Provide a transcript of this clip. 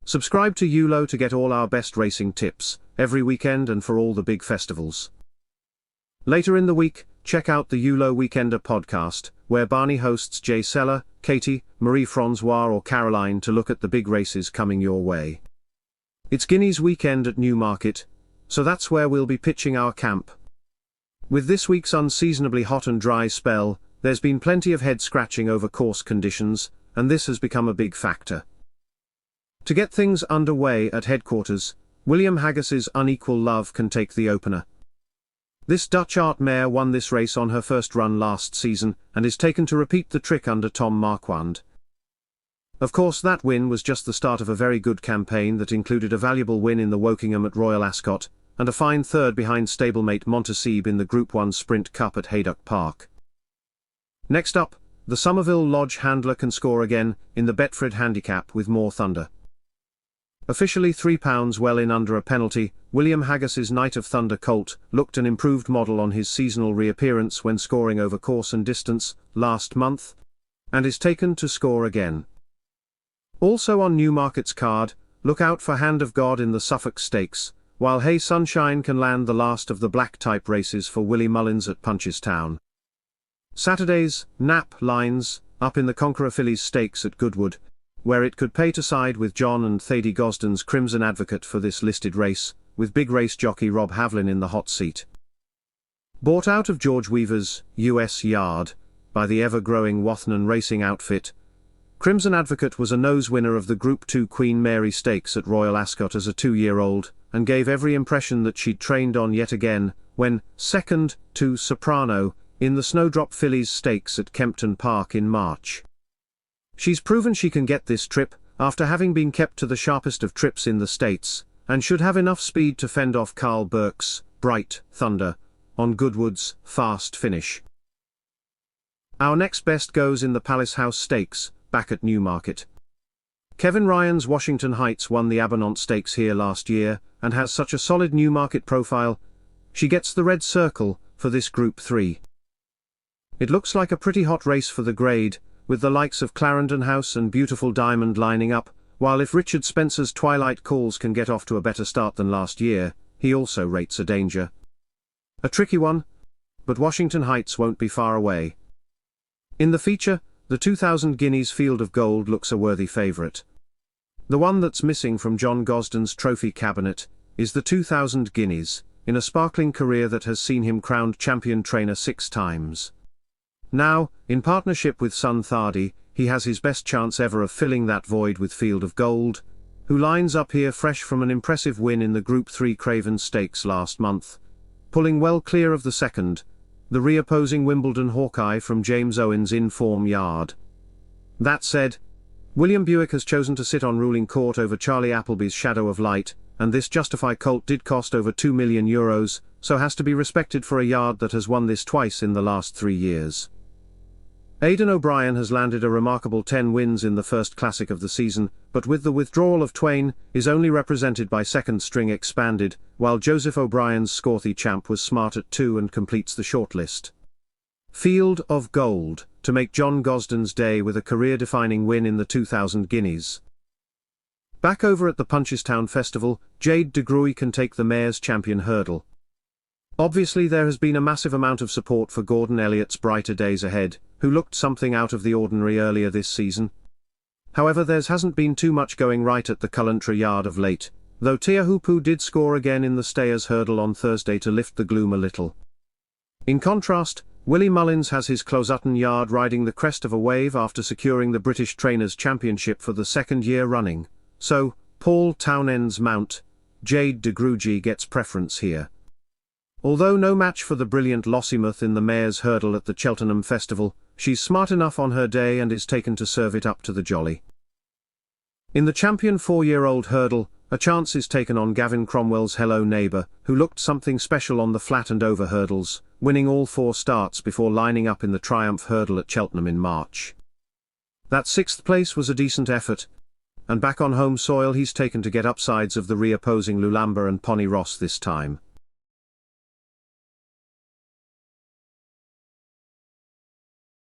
Subscribe to ULO to get all our best racing tips, every weekend and for all the big festivals. Later in the week, check out the ULO Weekender podcast, where Barney hosts Jay Seller, Katie, Marie-Francois or Caroline to look at the big races coming your way. It's Guineys weekend at Newmarket, so that's where we'll be pitching our camp. With this week's unseasonably hot and dry spell, there's been plenty of head scratching over course conditions, and this has become a big factor. To get things underway at headquarters, William Haggas's Unequal Love can take the opener. This Dutch art mare won this race on her first run last season, and is taken to repeat the trick under Tom Marquand. Of course, that win was just the start of a very good campaign that included a valuable win in the Wokingham at Royal Ascot, and a fine third behind stablemate Montecebe in the Group 1 Sprint Cup at Haydock Park. Next up, the Somerville Lodge handler can score again, in the Betfred Handicap with more thunder. Officially £3 well in under a penalty, William Haggas's Knight of Thunder colt looked an improved model on his seasonal reappearance when scoring over course and distance last month, and is taken to score again. Also on Newmarket's card, look out for Hand of God in the Suffolk Stakes, while Hey Sunshine can land the last of the black-type races for Willie Mullins at Punchestown. Saturday's Nap lines up in the Conqueror Fillies Stakes at Goodwood, where it could pay to side with John and Thady Gosden's Crimson Advocate for this listed race, with big race jockey Rob Havlin in the hot seat. Bought out of George Weaver's US Yard by the ever-growing Wathnan racing outfit, Crimson Advocate was a nose winner of the Group 2 Queen Mary Stakes at Royal Ascot as a 2-year-old, and gave every impression that she'd trained on yet again, when second to Soprano in the Snowdrop Fillies Stakes at Kempton Park in March. She's proven she can get this trip, after having been kept to the sharpest of trips in the States, and should have enough speed to fend off Carl Burke's Bright Thunder on Goodwood's fast finish. Our next best goes in the Palace House Stakes, back at Newmarket. Kevin Ryan's Washington Heights won the Abernant Stakes here last year, and has such a solid Newmarket profile, she gets the red circle for this Group 3. It looks like a pretty hot race for the grade, with the likes of Clarendon House and Beautiful Diamond lining up, while if Richard Spencer's Twilight Calls can get off to a better start than last year, he also rates a danger. A tricky one, but Washington Heights won't be far away. In the feature, the 2000 Guineas Field of Gold looks a worthy favourite. The one that's missing from John Gosden's trophy cabinet is the 2000 Guineas, in a sparkling career that has seen him crowned champion trainer 6 times. Now, in partnership with Son Thardy, he has his best chance ever of filling that void with Field of Gold, who lines up here fresh from an impressive win in the Group 3 Craven Stakes last month, pulling well clear of the second, the reopposing Wimbledon Hawkeye from James Owen's in-form yard. That said, William Buick has chosen to sit on ruling court over Charlie Appleby's Shadow of Light, and this Justify colt did cost over €2 million, so has to be respected for a yard that has won this twice in the last 3 years. Aidan O'Brien has landed a remarkable 10 wins in the first classic of the season, but with the withdrawal of Twain, is only represented by second string Expanded, while Joseph O'Brien's Scorthy Champ was smart at 2 and completes the shortlist. Field of Gold, to make John Gosden's day with a career-defining win in the 2000 Guineas. Back over at the Punchestown Festival, Jade de Gruy can take the Mayor's Champion hurdle. Obviously there has been a massive amount of support for Gordon Elliott's Brighter Days Ahead, who looked something out of the ordinary earlier this season. However, there hasn't been too much going right at the Cullentra yard of late, though Teahupu did score again in the Stayers hurdle on Thursday to lift the gloom a little. In contrast, Willie Mullins has his Closutton yard riding the crest of a wave after securing the British Trainers' Championship for the second year running, so, Paul Townend's mount, Jade de Grugy gets preference here. Although no match for the brilliant Lossiemouth in the Mayor's Hurdle at the Cheltenham Festival, she's smart enough on her day and is taken to serve it up to the jolly. In the Champion 4-year-old hurdle, a chance is taken on Gavin Cromwell's Hello Neighbour, who looked something special on the flat and over hurdles, winning all 4 starts before lining up in the Triumph Hurdle at Cheltenham in March. That 6th place was a decent effort, and back on home soil he's taken to get upsides of the reopposing Lulamba and Pony Ross this time.